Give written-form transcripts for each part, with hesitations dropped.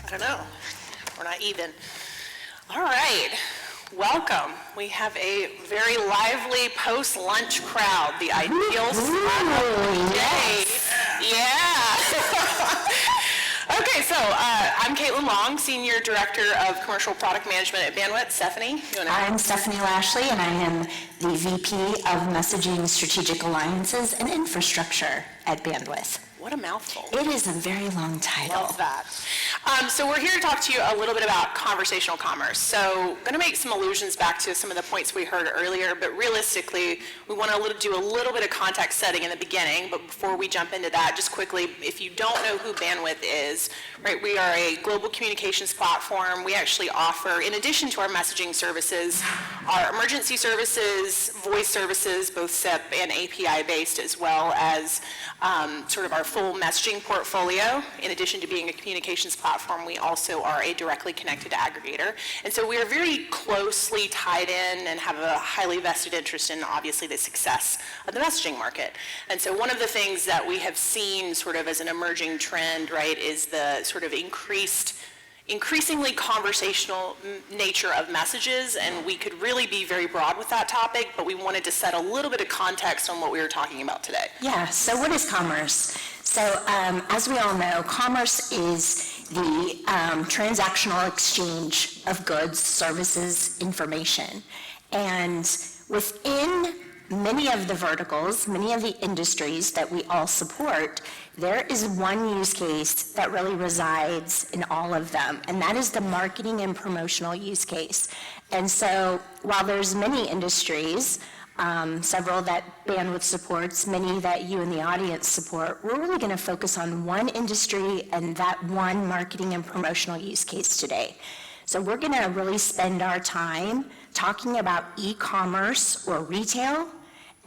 I don't know. We're not even. All right. Welcome. We have a very lively post-lunch crowd. The ideal spot of the day. Yeah. Okay, so I'm Caitlin Long, Senior Director of Commercial Product Management at Bandwidth. Stephanie? I'm Stephanie Lashley, and I am the VP of Messaging, Strategic Alliances, and Infrastructure at Bandwidth. What a mouthful. It is a very long title. Love that. So we're here to talk to you a little bit about conversational commerce. So going to make some allusions back to some of the points we heard earlier, but realistically, we want to do a little bit of context setting in the beginning. But before we jump into that, just quickly, if you don't know who Bandwidth is, right, we are a global communications platform. We actually offer, in addition to our messaging services, our emergency services, voice services, both SIP and API based, as well as sort of our full messaging portfolio. In addition to being a communications platform, we also are a directly connected aggregator. And so we are very closely tied in and have a highly vested interest in, obviously, the success of the messaging market. And so one of the things that we have seen sort of as an emerging trend, right, is the sort of increasingly conversational nature of messages, and we could really be very broad with that topic, but we wanted to set a little bit of context on what we were talking about today. Yeah, so what is commerce? So as we all know, commerce is the transactional exchange of goods, services, information. And within many of the verticals, many of the industries that we all support, there is one use case that really resides in all of them, and that is the marketing and promotional use case. And so while there's many industries, several that Bandwidth supports, many that you in the audience support, we're really going to focus on one industry and that one marketing and promotional use case today. So we're going to really spend our time talking about e-commerce or retail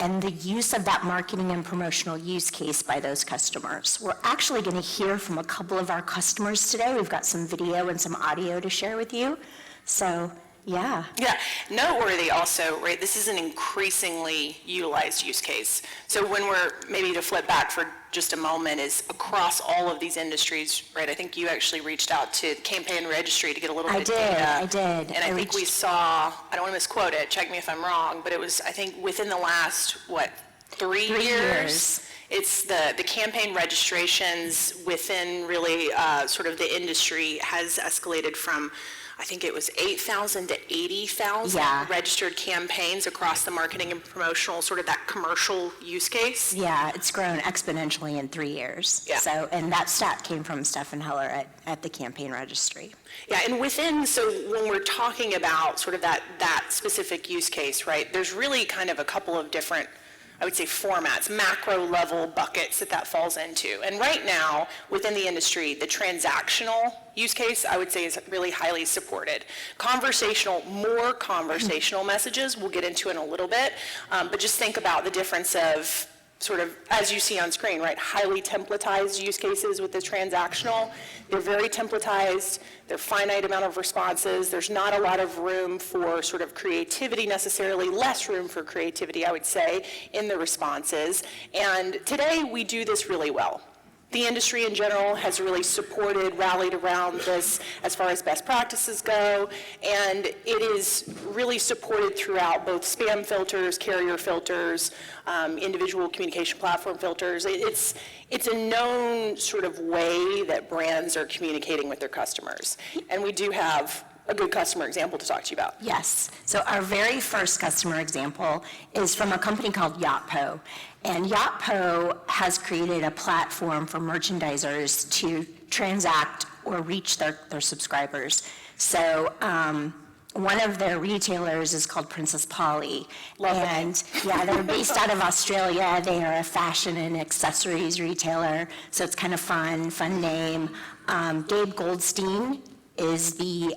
and the use of that marketing and promotional use case by those customers. We're actually going to hear from a couple of our customers today. We've got some video and some audio to share with you. So, yeah. Yeah, noteworthy also, right, this is an increasingly utilized use case. So when we're, maybe to flip back for just a moment, is across all of these industries, right, I think you actually reached out to Campaign Registry to get a little bit of data. I did. And I think we saw, I don't want to misquote it, check me if I'm wrong, but it was, I think, within the last, what, three years? It's the campaign registrations within really sort of the industry has escalated from, I think it was 8,000 to 80,000 registered campaigns across the marketing and promotional, sort of that commercial use case. Yeah, it's grown exponentially in 3 years. Yeah. So, and that stat came from Stefan Heller at the Campaign Registry. Yeah, and within, so when we're talking about sort of that specific use case, right, there's really kind of a couple of different, I would say, formats, macro level buckets that falls into. And right now, within the industry, the transactional use case, I would say, is really highly supported. More conversational messages, we'll get into in a little bit, but just think about the difference of sort of, as you see on screen, right, highly templatized use cases with the transactional. They're very templatized, they're finite amount of responses, there's not a lot of room for sort of creativity necessarily, less room for creativity, I would say, in the responses. And today we do this really well. The industry in general has really rallied around this as far as best practices go, and it is really supported throughout both spam filters, carrier filters, individual communication platform filters. It's a known sort of way that brands are communicating with their customers, and we do have a good customer example to talk to you about. Yes. So our very first customer example is from a company called Yotpo. And Yotpo has created a platform for merchandisers to transact or reach their subscribers. So one of their retailers is called Princess Polly. And yeah, they're based out of Australia. They are a fashion and accessories retailer. So it's kind of fun name. Gabe Goldstein is the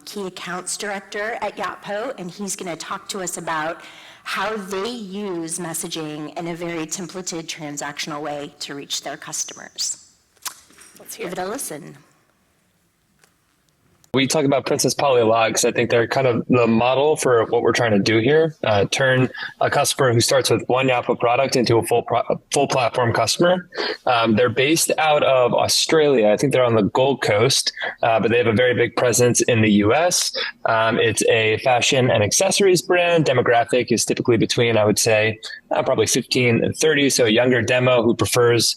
key accounts director at Yotpo, and he's going to talk to us about how they use messaging in a very templated transactional way to reach their customers. Let's hear Give it a listen. We talk about Princess Polly because I think they're kind of the model for what we're trying to do here. Turn a customer who starts with one Yapo product into a full platform customer. They're based out of Australia. I think they're on the Gold Coast, but they have a very big presence in the US. It's a fashion and accessories brand. Demographic is typically between, I would say, probably 15 and 30. So a younger demo who prefers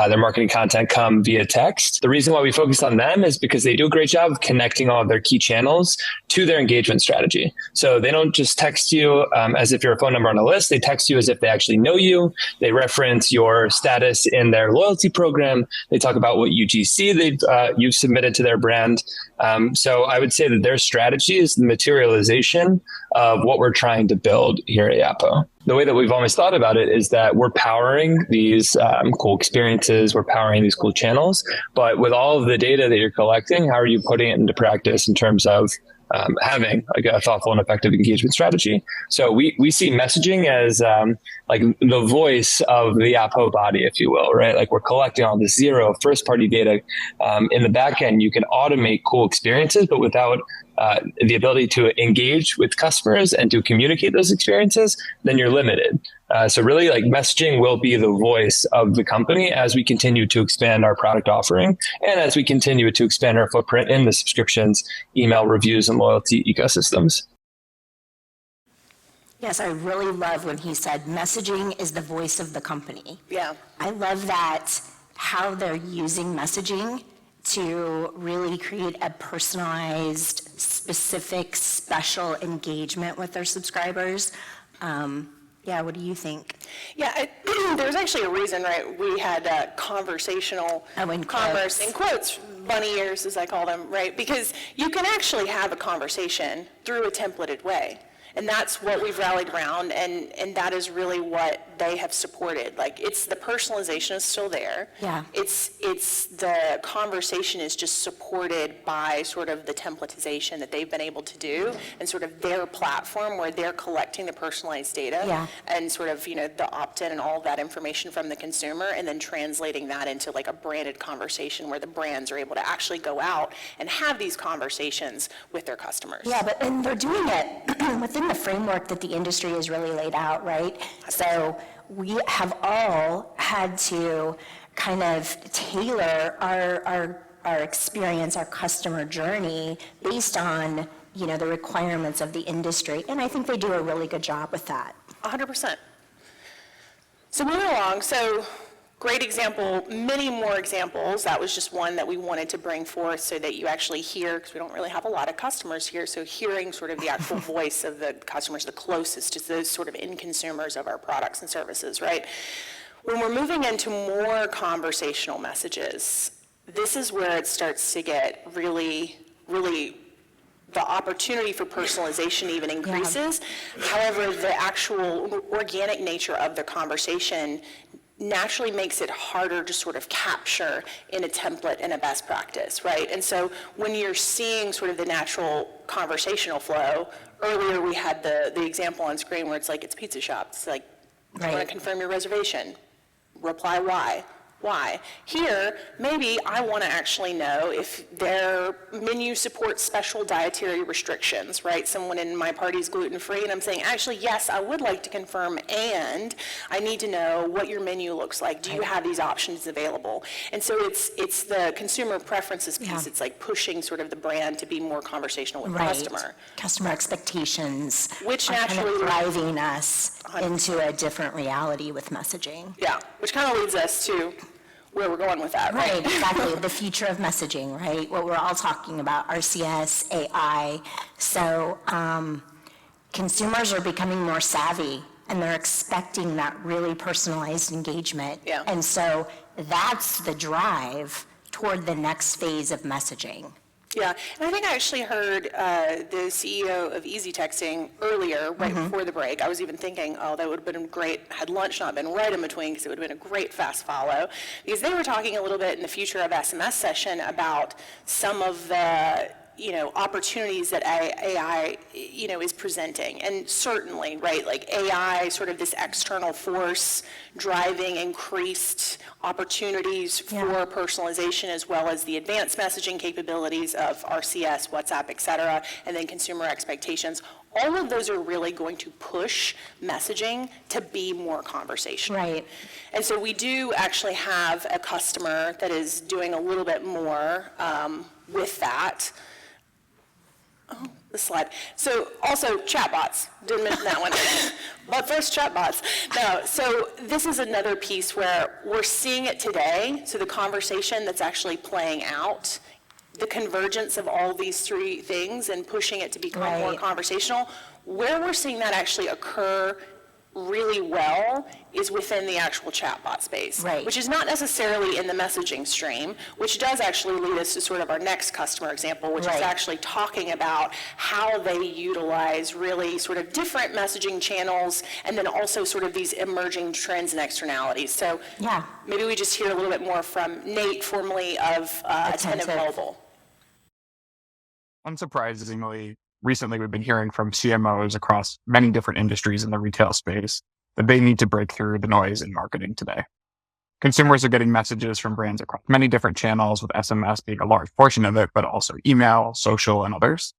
their marketing content come via text. The reason why we focus on them is because they do a great job of connecting all of their key channels to their engagement strategy. So they don't just text you as if you're a phone number on a list. They text you as if they actually know you. They reference your status in their loyalty program. They talk about what UGC you've submitted to their brand. So I would say that their strategy is the materialization of what we're trying to build here at Yapo. The way that we've always thought about it is that we're powering these cool experiences, we're powering these cool channels, but with all of the data that you're collecting, how are you putting it into practice in terms of having like a thoughtful and effective engagement strategy? So we see messaging as like the voice of the Yapo body, if you will, right? Like we're collecting all this zero first party data. In the back end, you can automate cool experiences, but without the ability to engage with customers and to communicate those experiences, then you're limited. So really like messaging will be the voice of the company as we continue to expand our product offering and as we continue to expand our footprint in the subscriptions, email reviews, and loyalty ecosystems. Yes, I really love when he said messaging is the voice of the company. Yeah. I love that how they're using messaging to really create a personalized, specific, special engagement with their subscribers. Yeah, what do you think? Yeah, there's actually a reason, right? We had conversational commerce in quotes, bunny ears as I call them, right? Because you can actually have a conversation through a templated way. And that's what we've rallied around, and that is really what they have supported. Like, it's the personalization is still there. Yeah. It's the conversation is just supported by sort of the templatization that they've been able to do and sort of their platform where they're collecting the personalized data. Yeah. And sort of, the opt-in and all of that information from the consumer and then translating that into like a branded conversation where the brands are able to actually go out and have these conversations with their customers. Yeah, and they're doing it within the framework that the industry has really laid out, right? So we have all had to kind of tailor our experience, our customer journey based on, the requirements of the industry. And I think they do a really good job with that. 100%. So moving along, great example, many more examples. That was just one that we wanted to bring forth so that you actually hear, because we don't really have a lot of customers here, so hearing sort of the actual voice of the customers, the closest to those sort of end consumers of our products and services, right? When we're moving into more conversational messages, this is where it starts to get really, really, the opportunity for personalization even increases. Yeah. However, the actual organic nature of the conversation naturally makes it harder to sort of capture in a template and a best practice, right? And so when you're seeing sort of the natural conversational flow, earlier we had the example on screen where it's like, it's pizza shop. It's like, I want to confirm your reservation. Reply why. Why? Here, maybe I want to actually know if their menu supports special dietary restrictions, right? Someone in my party is gluten-free, and I'm saying, actually, yes, I would like to confirm, and I need to know what your menu looks like. Do you have these options available? And so it's the consumer preferences piece. Yeah. It's like pushing sort of the brand to be more conversational with the customer. Customer expectations, which naturally kind of driving us into a different reality with messaging. Yeah, which kind of leads us to where we're going with that, right? Right, exactly. The future of messaging, right? What we're all talking about, RCS, AI. So consumers are becoming more savvy, and they're expecting that really personalized engagement. Yeah. And so that's the drive toward the next phase of messaging. Yeah, and I think I actually heard the CEO of Easy Texting earlier, right before the break. I was even thinking, that would have been great had lunch not been right in between, because it would have been a great fast follow. Because they were talking a little bit in the future of SMS session about some of the opportunities that AI, is presenting. And certainly, right, like AI, sort of this external force driving increased opportunities for personalization, as well as the advanced messaging capabilities of RCS, WhatsApp, et cetera, and then consumer expectations. All of those are really going to push messaging to be more conversational. Right. And so we do actually have a customer that is doing a little bit more with that. Oh, the slide. So also chatbots, didn't mention that one. But first chatbots. No, so this is another piece where we're seeing it today. So the conversation that's actually playing out, the convergence of all these three things and pushing it to become more conversational, where we're seeing that actually occur really well is within the actual chatbot space, which is not necessarily in the messaging stream, which does actually lead us to sort of our next customer example, which is actually talking about how they utilize really sort of different messaging channels and then also sort of these emerging trends and externalities. So maybe we just hear a little bit more from Nate, formerly of Attentive Mobile. Unsurprisingly, recently we've been hearing from CMOs across many different industries in the retail space that they need to break through the noise in marketing today. Consumers are getting messages from brands across many different channels, with SMS being a large portion of it, but also email, social, and others.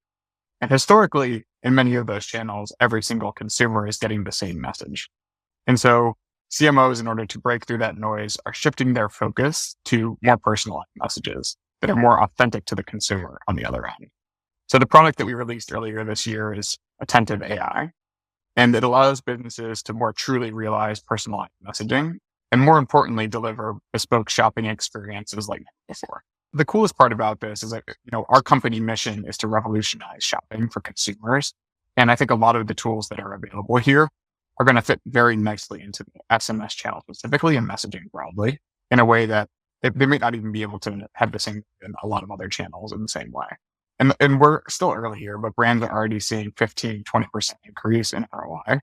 And historically, in many of those channels, every single consumer is getting the same message. And so CMOs, in order to break through that noise, are shifting their focus to more personalized messages that are more authentic to the consumer on the other end. So the product that we released earlier this year is Attentive AI, and it allows businesses to more truly realize personalized messaging and, more importantly, deliver bespoke shopping experiences like never before. The coolest part about this is that, our company mission is to revolutionize shopping for consumers. And I think a lot of the tools that are available here are going to fit very nicely into the SMS channel specifically and messaging broadly in a way that they may not even be able to have the same in a lot of other channels in the same way. And we're still early here, but brands are already seeing 15, 20% increase in ROI.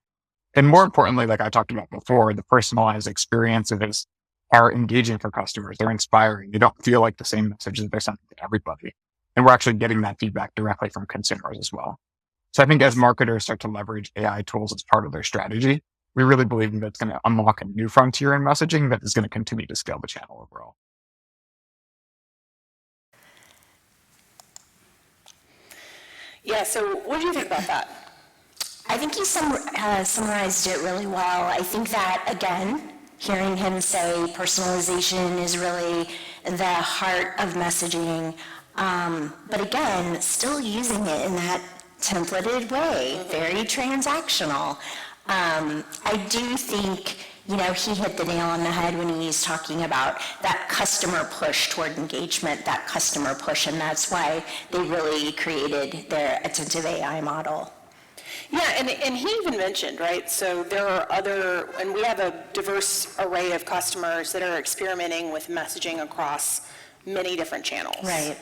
And more importantly, like I talked about before, the personalized experiences are engaging for customers. They're inspiring. They don't feel like the same message that they're sending to everybody. And we're actually getting that feedback directly from consumers as well. So I think as marketers start to leverage AI tools as part of their strategy, we really believe that's going to unlock a new frontier in messaging that is going to continue to scale the channel overall. Yeah, so what do you think about that? I think you summarized it really well. I think that, again, hearing him say personalization is really the heart of messaging, but again, still using it in that templated way, very transactional. I do think, he hit the nail on the head when he's talking about that customer push toward engagement, that customer push, and that's why they really created their Attentive AI model. Yeah, and he even mentioned, right, so there are and we have a diverse array of customers that are experimenting with messaging across many different channels. Right.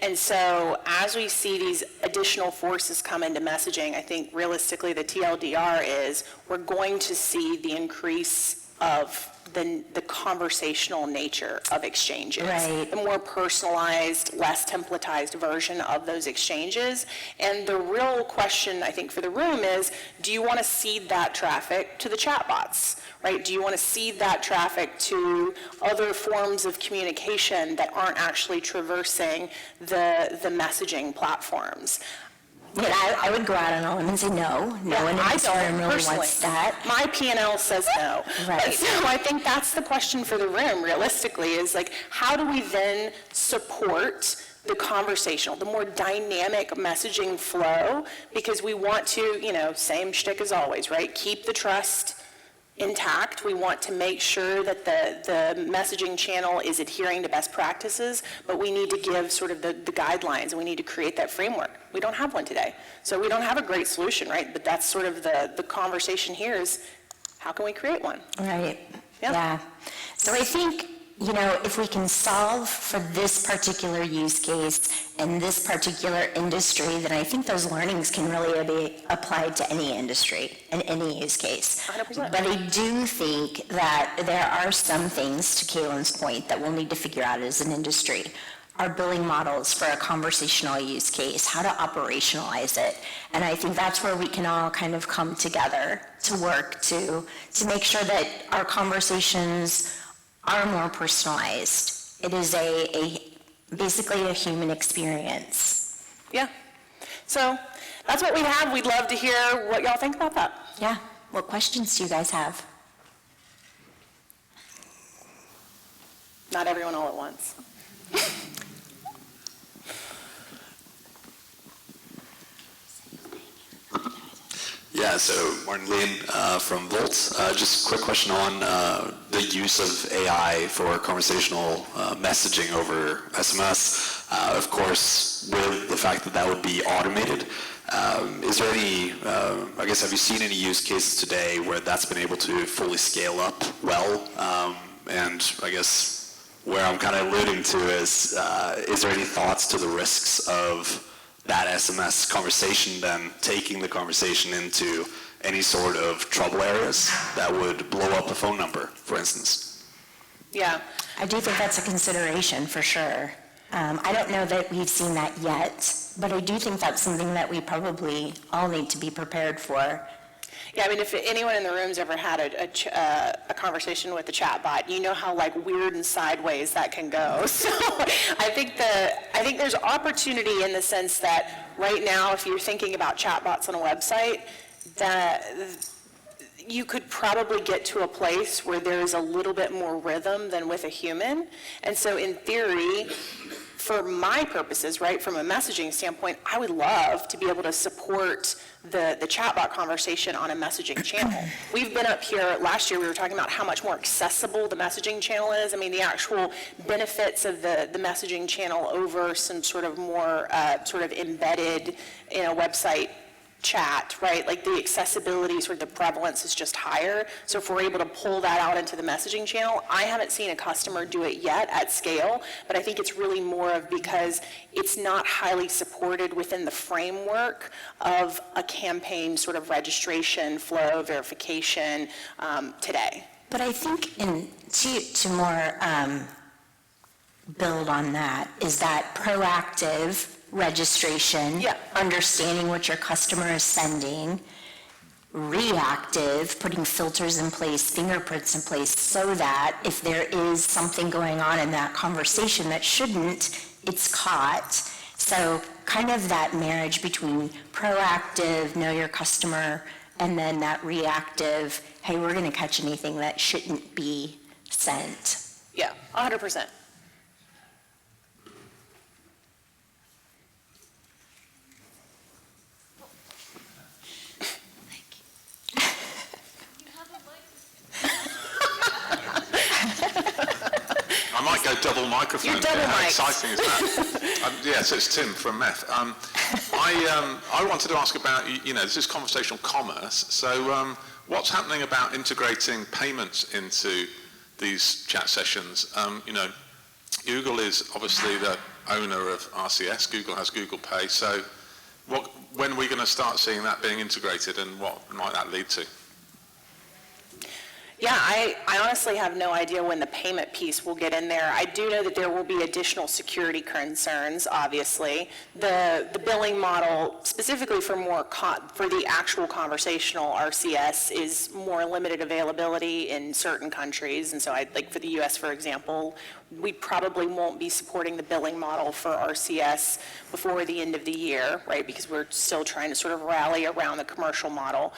And so as we see these additional forces come into messaging, I think realistically the TLDR is we're going to see the increase of the conversational nature of exchanges. Right. The more personalized, less templatized version of those exchanges. And the real question, I think, for the room is, do you want to seed that traffic to the chatbots? Right? Do you want to seed that traffic to other forms of communication that aren't actually traversing the messaging platforms? But I would go out on a limb and say no one in this room really wants that. My P&L says no. Right. So I think that's the question for the room, realistically, is like, how do we then support the conversational, the more dynamic messaging flow? Because we want to, same shtick as always, right? Keep the trust intact. We want to make sure that the messaging channel is adhering to best practices, but we need to give sort of the guidelines, and we need to create that framework. We don't have one today. So we don't have a great solution, right? But that's sort of the conversation here is, how can we create one? Right. Yeah. So I think, if we can solve for this particular use case in this particular industry, then I think those learnings can really be applied to any industry and any use case. 100%. But I do think that there are some things, to Kaylin's point, that we'll need to figure out as an industry. our billing models for a conversational use case, how to operationalize it. And I think that's where we can all kind of come together to work to make sure that our conversations are more personalized. It is basically a human experience. Yeah. So that's what we have. We'd love to hear what y'all think about that. Yeah. What questions do you guys have? Not everyone all at once. Yeah, so Martin Lean from Volt. Just a quick question on the use of AI for conversational messaging over SMS. Of course, with the fact that that would be automated, is there any, I guess, have you seen any use cases today where that's been able to fully scale up well? And I guess where I'm kind of alluding to is there any thoughts to the risks of that SMS conversation then taking the conversation into any sort of trouble areas that would blow up a phone number, for instance? Yeah. I do think that's a consideration for sure. I don't know that we've seen that yet, but I do think that's something that we probably all need to be prepared for. Yeah, I mean, if anyone in the room's ever had a conversation with a chatbot, you know how like weird and sideways that can go. So I think there's opportunity in the sense that right now, if you're thinking about chatbots on a website, that you could probably get to a place where there's a little bit more rhythm than with a human. And so in theory, for my purposes, right, from a messaging standpoint, I would love to be able to support the chatbot conversation on a messaging channel. We've been up here, last year we were talking about how much more accessible the messaging channel is. I mean, the actual benefits of the messaging channel over some sort of more sort of embedded in a website chat, right? Like the accessibility, sort of the prevalence is just higher. So if we're able to pull that out into the messaging channel, I haven't seen a customer do it yet at scale, but I think it's really more of because it's not highly supported within the framework of a campaign sort of registration, flow, verification today. But I think to more build on that is that proactive registration, Yeah. understanding what your customer is sending, reactive, putting filters in place, fingerprints in place, so that if there is something going on in that conversation that shouldn't, it's caught. So kind of that marriage between proactive, know your customer, and then that reactive, hey, we're going to catch anything that shouldn't be sent. Yeah, 100%. I might go double microphone. You're double How mic'd. exciting is that? Yes, it's Tim from MEF. I wanted to ask about, this is conversational commerce. So what's happening about integrating payments into these chat sessions? Google is obviously the owner of RCS. Google has Google Pay. So when are we going to start seeing that being integrated, and what might that lead to? Yeah, I honestly have no idea when the payment piece will get in there. I do know that there will be additional security concerns, obviously. The billing model, specifically for the actual conversational RCS, is more limited availability in certain countries. And so like for the US, for example, we probably won't be supporting the billing model for RCS before the end of the year, right? Because we're still trying to sort of rally around the commercial model.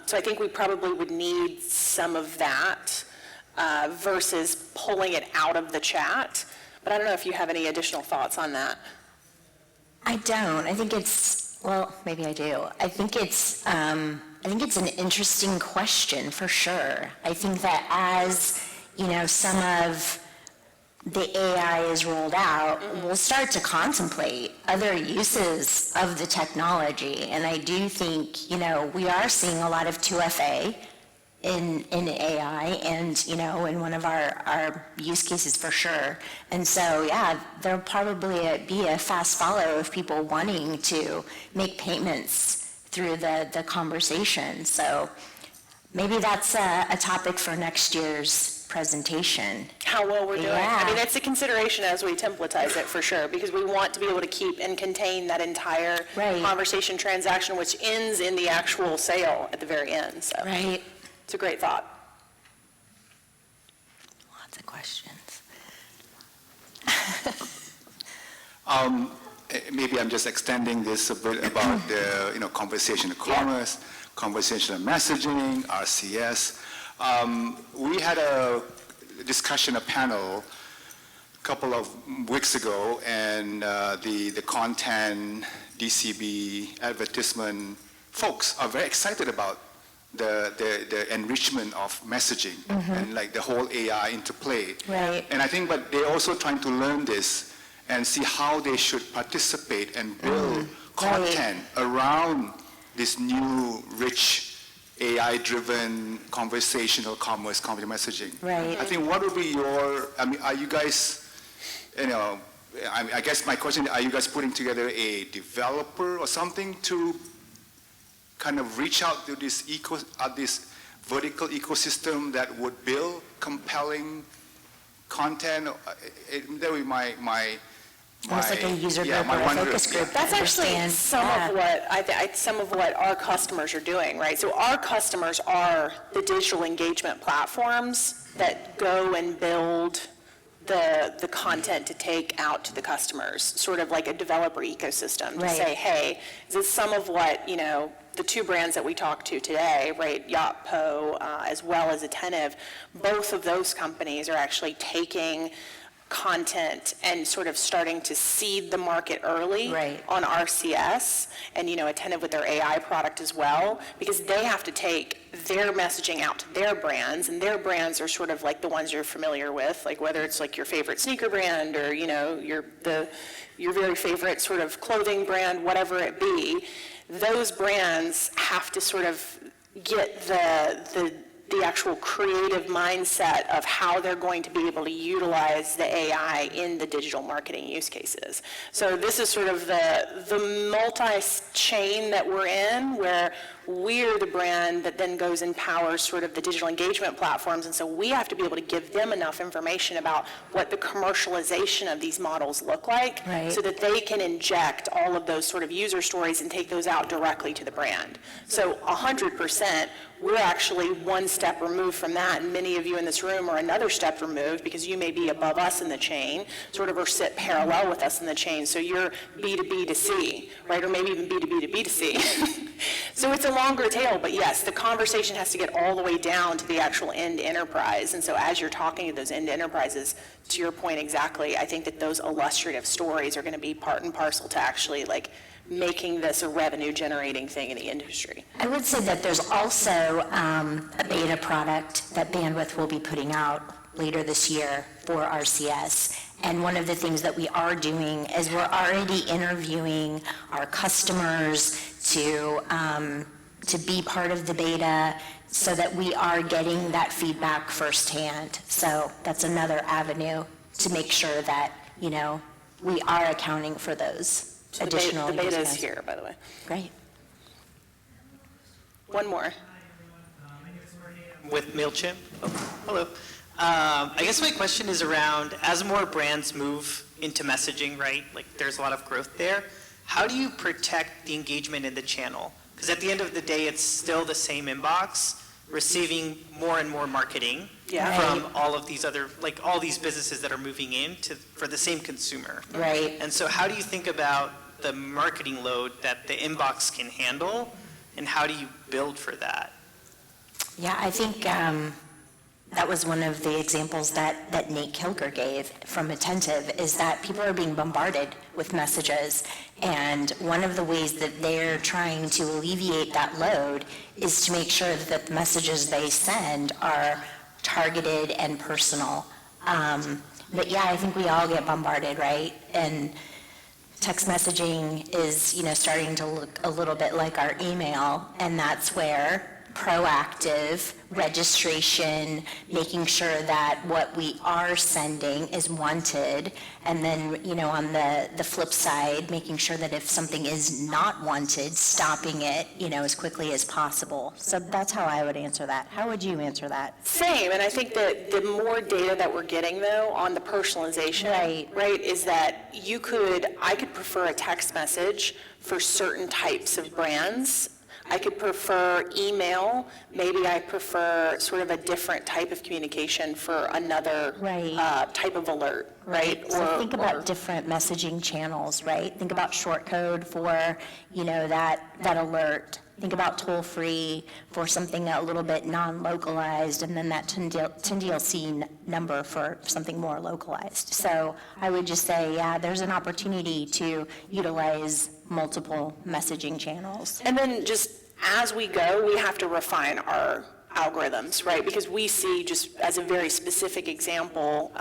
So I think we probably would need some of that versus pulling it out of the chat. But I don't know if you have any additional thoughts on that. I don't. I think it's, well, maybe I do. I think it's an interesting question for sure. I think that as, some of the AI is rolled out, we'll start to contemplate other uses of the technology. And I do think, we are seeing a lot of 2FA in AI and, in one of our use cases for sure. And so, yeah, there'll probably be a fast follow of people wanting to make payments through the conversation. So maybe that's a topic for next year's presentation. How well we're doing. I Yeah. mean, it's a consideration as we templatize it for sure, because we want to be able to keep and contain that entire Right. conversation transaction, which ends in the actual sale at the very end. So Right. it's a great thought. Lots of questions. Maybe I'm just extending this a bit about the, conversational commerce, conversational messaging, RCS. We had a discussion, a panel, a couple of weeks ago, and the content, DCB, advertisement folks are very excited about the enrichment of messaging and like the whole AI interplay. Right. And I think, but they're also trying to learn this and see how they should participate and build content around this new, rich, AI-driven conversational commerce, messaging. Right. I think what would be are you guys, I guess my question, are you guys putting together a developer or something to kind of reach out to this vertical ecosystem that would build compelling content? That would be my Almost like a user group or a wonder- focus group. That's actually Understand. some Yeah. of what some of what our customers are doing, right? So our customers are the digital engagement platforms that go and build the content to take out to the customers, sort of like a developer ecosystem to Right. say, hey, this is some of what, the two brands that we talked to today, right, Yotpo, as well as Attentive, both of those companies are actually taking content and sort of starting to seed the market early Right. on RCS and, Attentive with their AI product as well, because they have to take their messaging out to their brands, and their brands are sort of like the ones you're familiar with, like whether it's like your favorite sneaker brand or, your very favorite sort of clothing brand, whatever it be. Those brands have to sort of get the actual creative mindset of how they're going to be able to utilize the AI in the digital marketing use cases. So this is sort of the multi-chain that we're in, where we're the brand that then goes and powers sort of the digital engagement platforms, and so we have to be able to give them enough information about what the commercialization of these models look like, Right. so that they can inject all of those sort of user stories and take those out directly to the brand. So 100%, we're actually one step removed from that, and many of you in this room are another step removed because you may be above us in the chain, sort of, or sit parallel with us in the chain. So you're B2B to C, right, or maybe even B2B to B2C. So it's a longer tail, but yes, the conversation has to get all the way down to the actual end enterprise. And so as you're talking to those end enterprises, to your point exactly, I think that those illustrative stories are going to be part and parcel to actually like making this a revenue generating thing in the industry. I would say that there's also a beta product that Bandwidth will be putting out later this year for RCS. And one of the things that we are doing is we're already interviewing our customers to be part of the beta so that we are getting that feedback firsthand. So that's another avenue to make sure that, we are accounting for those So additional the beta is use cases. here, by the way. Great. One more. With MailChimp. Oh, hello. I guess my question is around, as more brands move into messaging, right? Like there's a lot of growth there. How do you protect the engagement in the channel? Because at the end of the day, it's still the same inbox, receiving more and more marketing Yeah. from all of these other, like all these businesses that are moving in for the same consumer. Right. And so how do you think about the marketing load that the inbox can handle, and how do you build for that? Yeah, I think that was one of the examples that Nate Kilger gave from Attentive, is that people are being bombarded with messages. And one of the ways that they're trying to alleviate that load is to make sure that the messages they send are targeted and personal. But yeah, I think we all get bombarded, right? And text messaging is, starting to look a little bit like our email, and that's where proactive registration, making sure that what we are sending is wanted, and then, on the flip side, making sure that if something is not wanted, stopping it, as quickly as possible. So that's how I would answer that. How would you answer that? Same, and I think that the more data that we're getting, though, on the personalization, right, is that I could prefer a text message for certain types of brands. I could prefer email. Maybe I prefer sort of a different type of communication for another type of alert, right? So think about different messaging channels, right? Think about short code for, that alert. Think about toll-free for something a little bit non-localized, and then that 10 DLC number for something more localized. So I would just say, there's an opportunity to utilize multiple messaging channels. And then just as we go, we have to refine our algorithms, right? Because we see, just as a very specific example,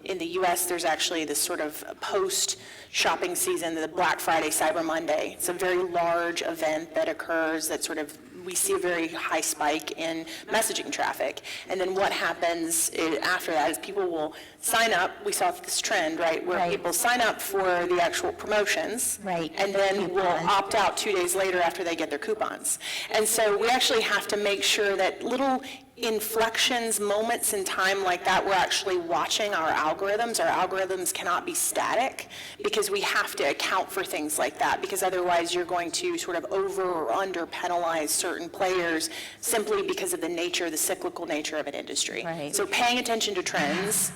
in the US, there's actually this sort of post-shopping season, the Black Friday, Cyber Monday. It's a very large event that occurs that sort of, we see a very high spike in messaging traffic. And then what happens after that is people will sign up. We saw this trend, right, where people sign up for the actual promotions, and then will opt out 2 days later after they get their coupons. And so we actually have to make sure that little inflections, moments in time like that, we're actually watching our algorithms. Our algorithms cannot be static because we have to account for things like that, because otherwise you're going to sort of over or under penalize certain players simply because of the cyclical nature of an industry. So paying attention to trends.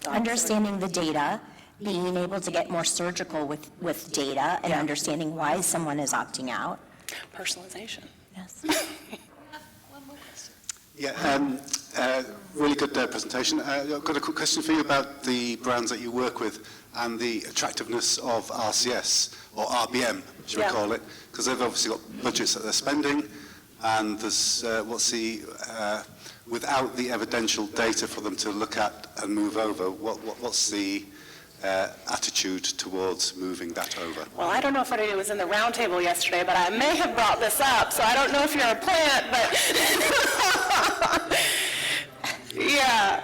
Understanding the data, being able to get more surgical with data and understanding why someone is opting out. Personalization. Yes. Yeah, really good presentation. I've got a quick question for you about the brands that you work with and the attractiveness of RCS, or RBM, should we call it, because they've obviously got budgets that they're spending, and there's without the evidential data for them to look at and move over, what's the attitude towards moving that over? Well, I don't know if anybody was in the roundtable yesterday, but I may have brought this up, so I don't know if you're a plant, but yeah.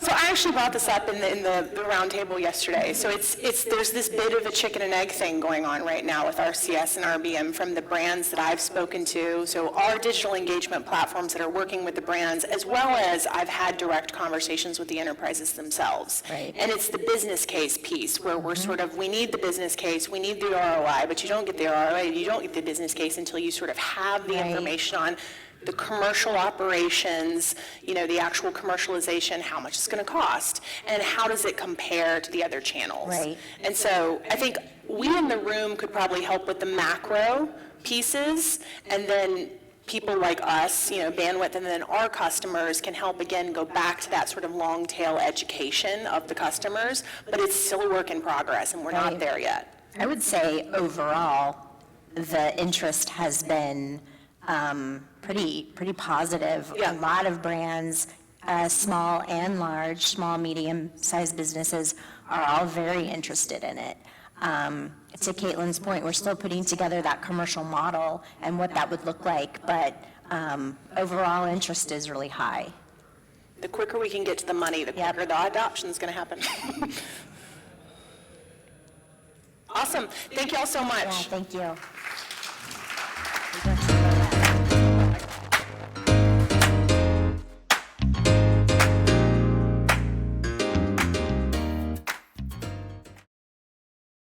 So I actually brought this up in the roundtable yesterday. So there's this bit of a chicken and egg thing going on right now with RCS and RBM from the brands that I've spoken to. So our digital engagement platforms that are working with the brands, as well as I've had direct conversations with the enterprises themselves. And it's the business case piece where we're sort of, we need the business case, we need the ROI, but you don't get the ROI, you don't get the business case until you sort of have the information on the commercial operations, the actual commercialization, how much it's going to cost, and how does it compare to the other channels. And so I think we in the room could probably help with the macro pieces, and then people like us, Bandwidth, and then our customers can help, again, go back to that sort of long tail education of the customers, but it's still a work in progress, and we're not there yet. I would say overall, the interest has been pretty positive. A lot of brands, small and large, small, medium-sized businesses are all very interested in it. To Caitlin's point, we're still putting together that commercial model and what that would look like, but overall interest is really high. The quicker we can get to the money, the quicker the adoption is going to happen. Awesome. Thank you all so much. Yeah, thank you.